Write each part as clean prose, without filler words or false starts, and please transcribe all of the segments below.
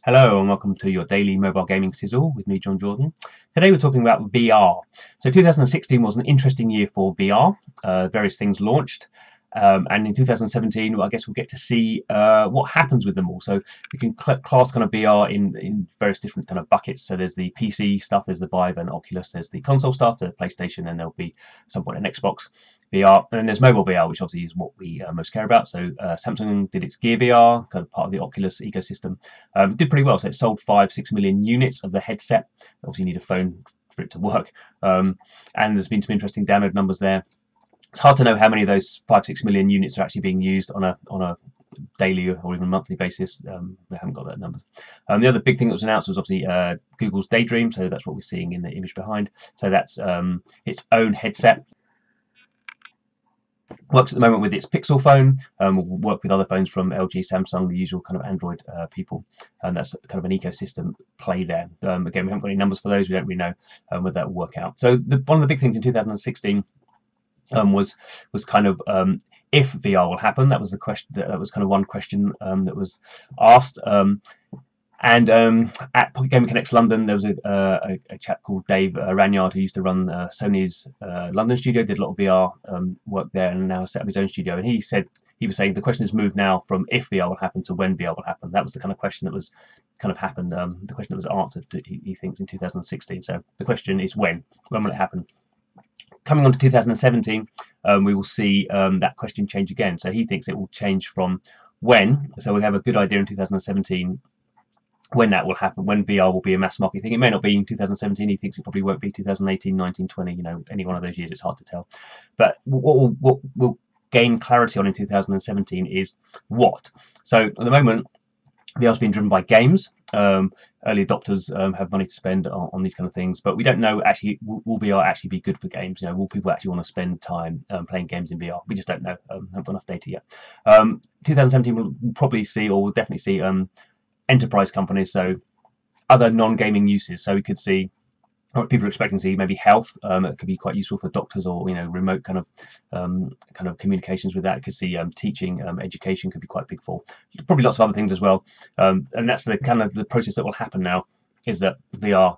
Hello and welcome to your Daily Mobile Gaming Sizzle with me, Jon Jordan. Today we're talking about VR. So 2016 was an interesting year for VR. Various things launched. And in 2017, well, I guess we'll get to see what happens with them all. So we can class kind of VR in various different kind of buckets. So there's the PC stuff, there's the Vive and Oculus, there's the console stuff, the PlayStation, and there'll be some point an Xbox VR. And then there's mobile VR, which obviously is what we most care about. So Samsung did its Gear VR, kind of part of the Oculus ecosystem. Did pretty well. So it sold 5-6 million units of the headset. Obviously you need a phone for it to work. And there's been some interesting download numbers there. It's hard to know how many of those 5-6 million units are actually being used on a daily or even monthly basis. We haven't got that number. The other big thing that was announced was obviously Google's Daydream, so that's what we're seeing in the image behind. So that's its own headset. Works at the moment with its Pixel phone. Will work with other phones from LG, Samsung, the usual kind of Android people, and that's kind of an ecosystem play there. Again, we haven't got any numbers for those. We don't really know whether that will work out. So one of the big things in 2016 was kind of if VR will happen. That was the question. That was kind of one question that was asked. And at Pocket Gaming Connects London, there was a chap called Dave Ranyard who used to run Sony's London studio, did a lot of VR work there, and now has set up his own studio. And he was saying the question has moved now from if VR will happen to when VR will happen. That was the kind of question that was kind of happened. The question that was answered, he thinks, in 2016. So the question is when will it happen? Coming on to 2017, we will see that question change again. So he thinks it will change from when. So we have a good idea in 2017 when that will happen, when VR will be a mass market thing. It may not be in 2017. He thinks it probably won't be 2018, 19, 20. You know, any one of those years. It's hard to tell. But what we'll gain clarity on in 2017 is what. So at the moment, VR has been driven by games. Early adopters have money to spend on these kind of things, but we don't know actually will VR actually be good for games. You know, will people actually want to spend time playing games in VR? We just don't know. Haven't got enough data yet. 2017 we'll probably see, or we'll definitely see, enterprise companies, so other non-gaming uses. So we could see, what people are expecting to see, maybe health. It could be quite useful for doctors, or remote kind of communications with that. It could see teaching, education could be quite big for. Probably lots of other things as well. And that's the kind of the process that will happen now, is that VR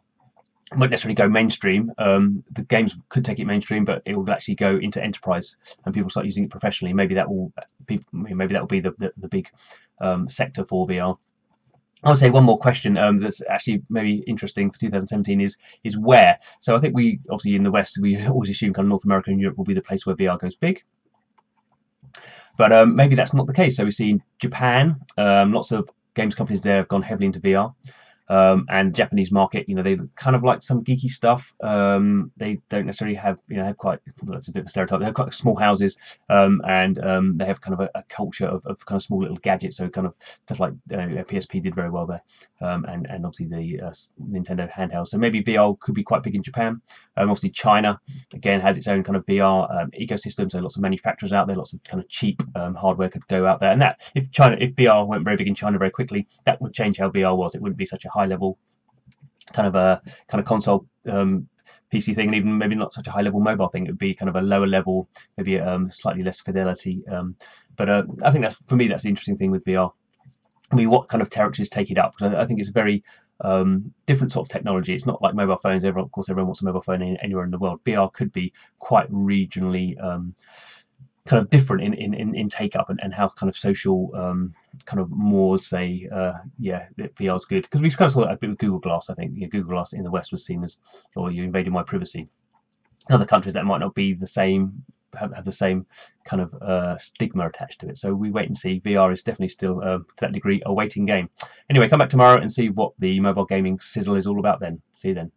won't necessarily go mainstream. The games could take it mainstream, but it will actually go into enterprise, and people start using it professionally. Maybe that will be the big sector for VR. I would say one more question that's actually maybe interesting for 2017 is where. So I think we obviously in the West we always assume kind of North America and Europe will be the place where VR goes big, but maybe that's not the case. So we see in Japan, lots of games companies there have gone heavily into VR. And Japanese market, they kind of like some geeky stuff. They don't necessarily have, have quite, well, that's a bit of a stereotype. They have quite small houses, and they have kind of a culture of kind of small little gadgets. So kind of stuff like PSP did very well there, and obviously the Nintendo handheld. So maybe VR could be quite big in Japan. Obviously China again has its own kind of VR ecosystem. So lots of manufacturers out there, lots of kind of cheap hardware could go out there. And that if VR went very big in China very quickly, that would change how VR was. It wouldn't be such a high level kind of console PC thing, and even maybe not such a high level mobile thing. It would be kind of a lower level, maybe slightly less fidelity. But I think for me that's the interesting thing with VR. I mean, what kind of territories take it up? I think it's a very different sort of technology. It's not like mobile phones. Of course, everyone wants a mobile phone anywhere in the world. VR could be quite regionally kind of different in take up and how kind of social kind of mores say VR is good, because we kind of saw that a bit with Google Glass. I think Google Glass in the West was seen as, or you invaded my privacy. In other countries that might not be the same, have the same kind of stigma attached to it. So we wait and see. VR is definitely still to that degree a waiting game. Anyway, come back tomorrow and see what the mobile gaming sizzle is all about then. See you then.